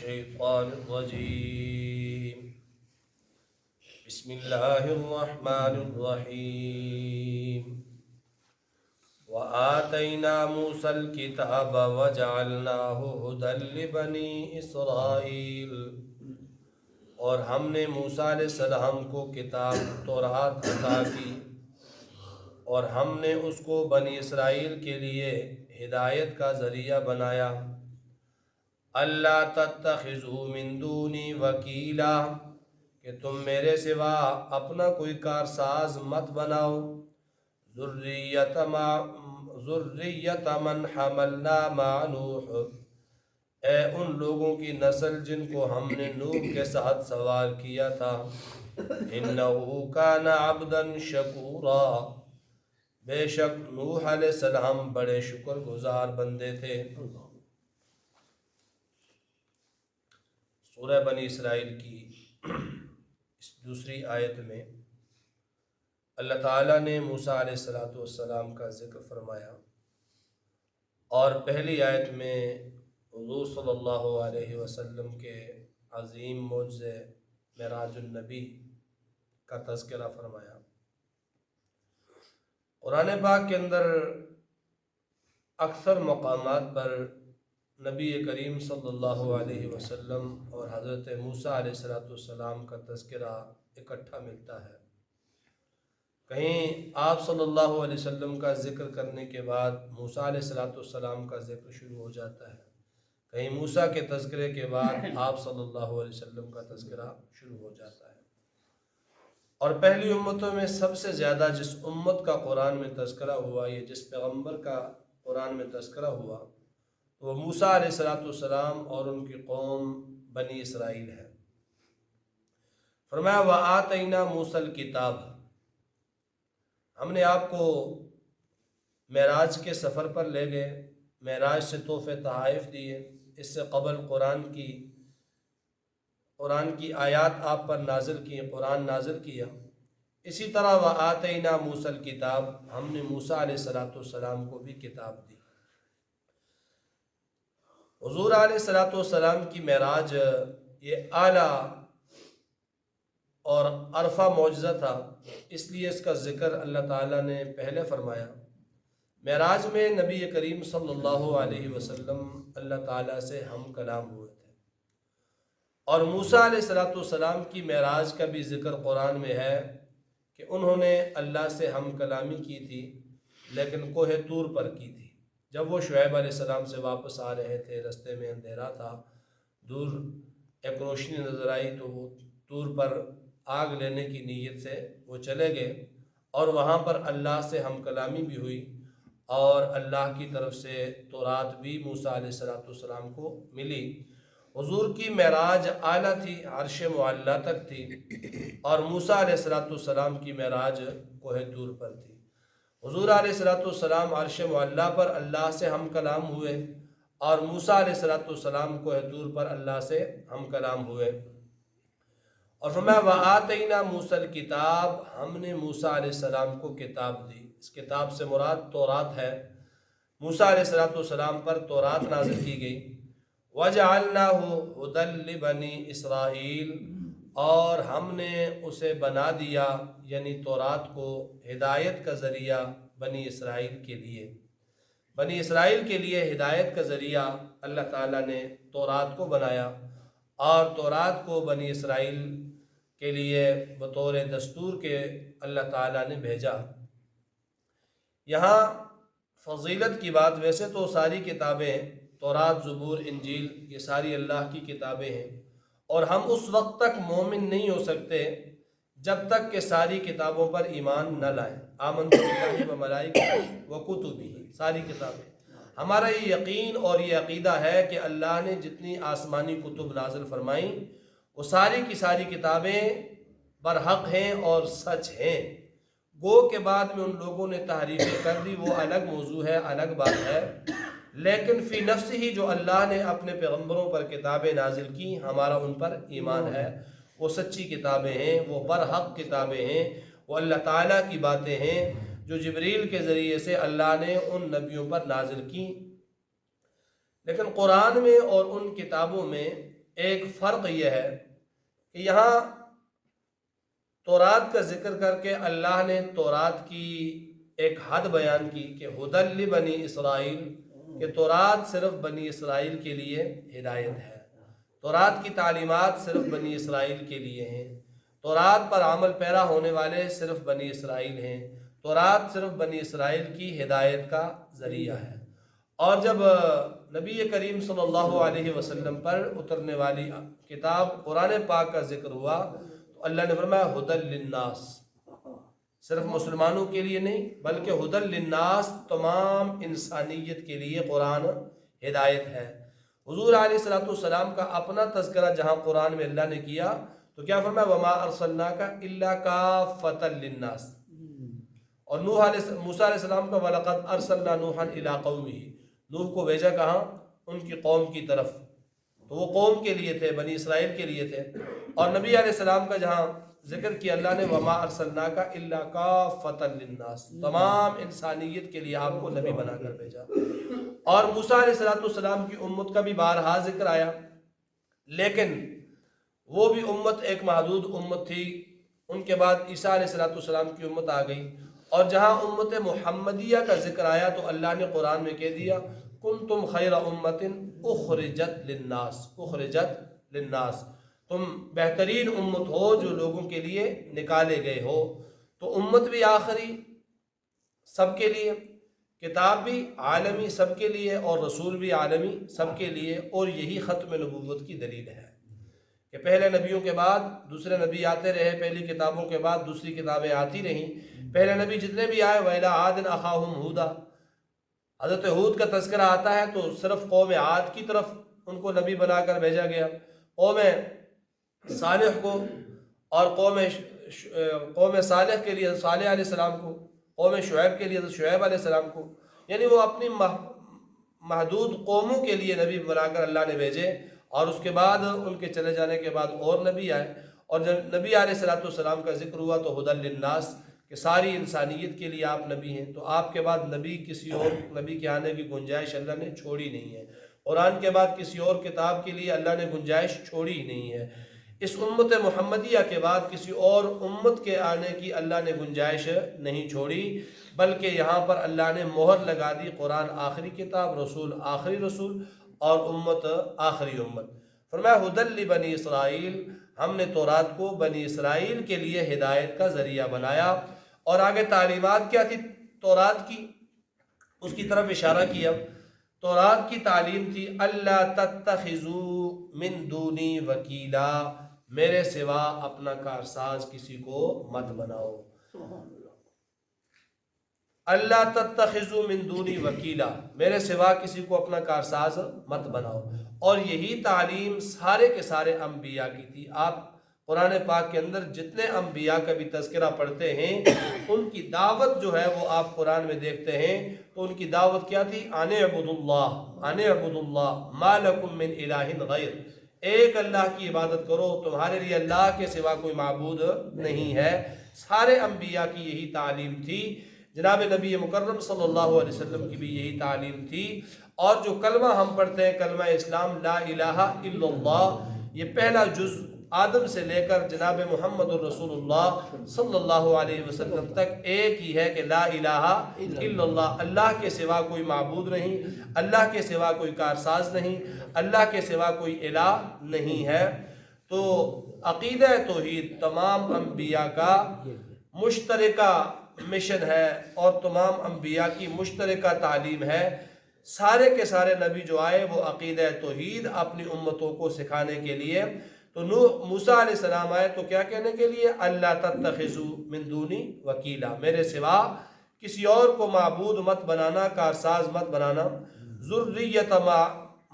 الشيطان الرجيم. بسم الله الرحمن الرحيم. وآتينا موسى الكتاب وجعلناه هدى لبني إسرائيل. اور ہم نے موسیٰ علیہ السلام کو کتاب تورات عطا کی اور ہم نے اس کو بنی اسرائیل کے لیے ہدایت کا ذریعہ بنایا. اللہ تتخذوا من دونی وکیلا، کہ تم میرے سوا اپنا کوئی کارساز مت بناؤ. ذریت من حملنا مع نوح، اے ان لوگوں کی نسل جن کو ہم نے نوح کے ساتھ سوار کیا تھا. انہ کان عبدا شکورا، بے شک نوح علیہ السلام بڑے شکر گزار بندے تھے. سورہ بنی اسرائیل کی اس دوسری آیت میں اللہ تعالیٰ نے موسیٰ علیہ السلام کا ذکر فرمایا، اور پہلی آیت میں حضور صلی اللہ علیہ وسلم کے عظیم معجزے معراج النبی کا تذکرہ فرمایا. قرآن پاک کے اندر اکثر مقامات پر نبی کریم صلی اللہ علیہ وسلم اور حضرت موسیٰ علیہ السلام کا تذکرہ اکٹھا ملتا ہے. کہیں آپ صلی اللہ علیہ وسلم کا ذکر کرنے کے بعد موسیٰ علیہ السلام کا ذکر شروع ہو جاتا ہے، کہیں موسیٰ کے تذکرے کے بعد آپ صلی اللہ علیہ وسلم کا تذکرہ شروع ہو جاتا ہے. اور پہلی امتوں میں سب سے زیادہ جس امت کا قرآن میں تذکرہ ہوا، یہ جس پیغمبر کا قرآن میں تذکرہ ہوا، وہ موسیٰ علیہ السلام اور ان کی قوم بنی اسرائیل ہے. فرمایا وَآتَيْنَا مُوسَى الْكِتَابَ، ہم نے آپ کو معراج کے سفر پر لے گئے، معراج سے تحفے تحائف دیے. اس سے قبل قرآن کی آیات آپ پر نازل کی، قرآن نازل کیا. اسی طرح وَآتَيْنَا مُوسَى الْكِتَابَ، ہم نے موسیٰ علیہ السلام کو بھی کتاب دی. حضور علیہ السلام کی معراج یہ اعلیٰ اور عرفہ معجزہ تھا، اس لیے اس کا ذکر اللہ تعالیٰ نے پہلے فرمایا. معراج میں نبی کریم صلی اللہ علیہ وسلم اللہ تعالیٰ سے ہم کلام ہوئے تھے، اور موسیٰ علیہ السلام کی معراج کا بھی ذکر قرآن میں ہے کہ انہوں نے اللہ سے ہم کلامی کی تھی، لیکن کوہ طور پر کی تھی. جب وہ شعیب علیہ السلام سے واپس آ رہے تھے، رستے میں اندھیرا تھا، دور ایک روشنی نظر آئی تو وہ طور پر آگ لینے کی نیت سے وہ چلے گئے، اور وہاں پر اللہ سے ہم کلامی بھی ہوئی، اور اللہ کی طرف سے تورات بھی موسیٰ علیہ السلام کو ملی. حضور کی معراج اعلیٰ تھی، عرش معلیٰ تک تھی، اور موسیٰ علیہ السلام کی معراج کوہ طور پر تھی. حضور علیہ السلام عرش معلیٰ پر اللہ سے ہم کلام ہوئے، اور موسیٰ علیہ السلام کوہ طور پر اللہ سے ہم کلام ہوئے. اور فرمایا وَآتَيْنَا مُوسَى الْكِتَابَ، ہم نے موسیٰ علیہ السلام کو کتاب دی. اس کتاب سے مراد تورات ہے. موسیٰ علیہ السلام پر تورات نازل کی گئی. وَجَعَلْنَاهُ هُدًى لِبَنِي إِسْرَائِيلَ، اور ہم نے اسے بنا دیا، یعنی تورات کو، ہدایت کا ذریعہ بنی اسرائیل کے لیے. بنی اسرائیل کے لیے ہدایت کا ذریعہ اللہ تعالیٰ نے تورات کو بنایا، اور تورات کو بنی اسرائیل کے لیے بطور دستور کے اللہ تعالیٰ نے بھیجا. یہاں فضیلت کی بات، ویسے تو ساری کتابیں تورات، زبور، انجیل، یہ ساری اللہ کی کتابیں ہیں، اور ہم اس وقت تک مومن نہیں ہو سکتے جب تک کہ ساری کتابوں پر ایمان نہ لائیں. آمنت باللہ و ملائکتہ و کتبہ، ساری کتابیں. ہمارا یہ یقین اور یہ عقیدہ ہے کہ اللہ نے جتنی آسمانی کتب نازل فرمائیں وہ ساری کی ساری کتابیں برحق ہیں اور سچ ہیں. گو کے بعد میں ان لوگوں نے تحریفیں کر دی، وہ الگ موضوع ہے، الگ بات ہے، لیکن فی نفس ہی جو اللہ نے اپنے پیغمبروں پر کتابیں نازل کی، ہمارا ان پر ایمان ہے. وہ سچی کتابیں ہیں، وہ برحق کتابیں ہیں، وہ اللہ تعالیٰ کی باتیں ہیں جو جبریل کے ذریعے سے اللہ نے ان نبیوں پر نازل کی. لیکن قرآن میں اور ان کتابوں میں ایک فرق یہ ہے کہ یہاں تورات کا ذکر کر کے اللہ نے تورات کی ایک حد بیان کی کہ ہدی لبنی اسرائیل، کہ تورات صرف بنی اسرائیل کے لیے ہدایت ہے، تورات کی تعلیمات صرف بنی اسرائیل کے لیے ہیں، تورات پر عمل پیرا ہونے والے صرف بنی اسرائیل ہیں، تورات صرف بنی اسرائیل کی ہدایت کا ذریعہ ہے۔ اور جب نبی کریم صلی اللہ علیہ وسلم پر اترنے والی کتاب قرآن پاک کا ذکر ہوا تو اللہ نے فرمایا ہدی للناس، صرف مسلمانوں کے لیے نہیں بلکہ ہدی للناس، تمام انسانیت کے لیے قرآن ہدایت ہے۔ حضور علیہ السلام کا اپنا تذکرہ جہاں قرآن میں اللہ نے کیا تو کیا فرمایا وما ارسلناک الا کافۃ للناس، اور موسیٰ علیہ السلام کا وَلَقَدْ أَرْسَلْنَا نُوحًا إِلَىٰ قَوْمِهِ، نوح کو بھیجا کہاں؟ ان کی قوم کی طرف، تو وہ قوم کے لیے تھے، بنی اسرائیل کے لیے تھے۔ اور نبی علیہ السلام کا جہاں ذکر کیا اللہ نے وَمَا أَرْسَلْنَاكَ إِلَّا كَافَّةً لِلنَّاسِ، تمام انسانیت کے لیے آپ کو نبی بنا کر بھیجا۔ اور موسیٰ علیہ السلام کی امت کا بھی بارہا ذکر آیا، لیکن وہ بھی امت ایک محدود امت تھی، ان کے بعد عیسیٰ علیہ السلام کی امت آ گئی۔ اور جہاں امت محمدیہ کا ذکر آیا تو اللہ نے قرآن میں کہہ دیا کنتم خیر امت اخرجت للناس، اخرجت للناس، تم بہترین امت ہو جو لوگوں کے لیے نکالے گئے ہو۔ تو امت بھی آخری سب کے لیے، کتاب بھی عالمی سب کے لیے، اور رسول بھی عالمی سب کے لیے، اور یہی ختم نبوت کی دلیل ہے کہ پہلے نبیوں کے بعد دوسرے نبی آتے رہے، پہلی کتابوں کے بعد دوسری کتابیں آتی رہیں، پہلے نبی جتنے بھی آئے وَإِلَىٰ عَادٍ أَخَاهُمْ هُودًا، حضرت ہود کا تذکرہ آتا ہے تو صرف قوم عاد کی طرف ان کو نبی بنا کر بھیجا گیا، قوم صالح کو، اور قوم صالح کے لیے صالح علیہ السلام کو، قوم شعیب کے لیے شعیب علیہ السلام کو، یعنی وہ اپنی محدود قوموں کے لیے نبی بنا کر اللہ نے بھیجے، اور اس کے بعد ان کے چلے جانے کے بعد اور نبی آئے۔ اور جب نبی علیہ السلام کا ذکر ہوا تو ہدی للناس، کہ ساری انسانیت کے لیے آپ نبی ہیں، تو آپ کے بعد نبی کسی اور نبی کے آنے کی گنجائش اللہ نے چھوڑی نہیں ہے، قرآن کے بعد کسی اور کتاب کے لیے اللہ نے گنجائش چھوڑی ہی نہیں ہے، اس امت محمدیہ کے بعد کسی اور امت کے آنے کی اللہ نے گنجائش نہیں چھوڑی، بلکہ یہاں پر اللہ نے مہر لگا دی قرآن آخری کتاب، رسول آخری رسول، اور امت آخری امت۔ فرمایا ہدی لبنی اسرائیل، ہم نے تورات کو بنی اسرائیل کے لیے ہدایت کا ذریعہ بنایا۔ اور آگے تعلیمات کیا تھی تورات کی، اس کی طرف اشارہ کیا۔ تورات کی تعلیم تھی اللہ تتخذوا من دونی وکیلا، میرے سوا اپنا کارساز کسی کو مت بناؤ، اللہ تتخذوا من دونی وکیلا، میرے سوا کسی کو اپنا کارساز مت بناؤ۔ اور یہی تعلیم سارے کے سارے انبیاء کی تھی۔ آپ قرآن پاک کے اندر جتنے انبیاء کا بھی تذکرہ پڑھتے ہیں، ان کی دعوت جو ہے وہ آپ قرآن میں دیکھتے ہیں تو ان کی دعوت کیا تھی؟ ان اعبدوا اللہ، ان اعبدوا اللہ ما لکم من الہ غیر، ایک اللہ کی عبادت کرو، تمہارے لیے اللہ کے سوا کوئی معبود نہیں ہے۔ سارے انبیاء کی یہی تعلیم تھی، جناب نبی مکرم صلی اللہ علیہ وسلم کی بھی یہی تعلیم تھی۔ اور جو کلمہ ہم پڑھتے ہیں، کلمہ اسلام لا الہ الا اللہ، یہ پہلا جز آدم سے لے کر جناب محمد الرسول اللہ صلی اللہ علیہ وسلم تک ایک ہی ہے کہ لا الہ الا اللہ، اللہ کے سوا کوئی معبود نہیں، اللہ کے سوا کوئی کارساز نہیں، اللہ کے سوا کوئی الہ نہیں ہے۔ تو عقیدہ توحید تمام انبیاء کا مشترکہ مشن ہے اور تمام انبیاء کی مشترکہ تعلیم ہے۔ سارے کے سارے نبی جو آئے وہ عقیدہ توحید اپنی امتوں کو سکھانے کے لیے۔ تو موسیٰ علیہ السلام آئے تو کیا کہنے کے لیے؟ اللہ تتخذوا من دونی وکیلا، میرے سوا کسی اور کو معبود مت بنانا، کارساز مت بنانا۔ ذریۃ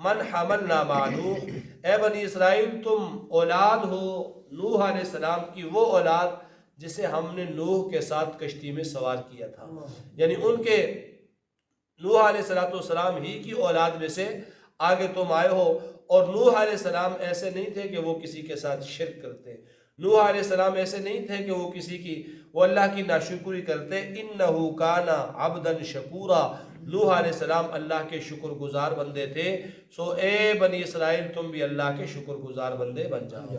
من حملنا مع نوح، اے بنی اسرائیل تم اولاد ہو نوح علیہ السلام کی، وہ اولاد جسے ہم نے نوح کے ساتھ کشتی میں سوار کیا تھا، یعنی ان کے نوح علیہ السلام ہی کی اولاد میں سے آگے تم آئے ہو۔ اور نوح علیہ السلام ایسے نہیں تھے کہ وہ کسی کے ساتھ شرک کرتے، نوح علیہ السلام ایسے نہیں تھے کہ وہ اللہ کی ناشکری کرتے۔ انہ کان عبدا شکورا، نوح علیہ السلام اللہ کے شکر گزار بندے تھے، سو اے بنی اسرائیل تم بھی اللہ کے شکر گزار بندے بن جاؤ۔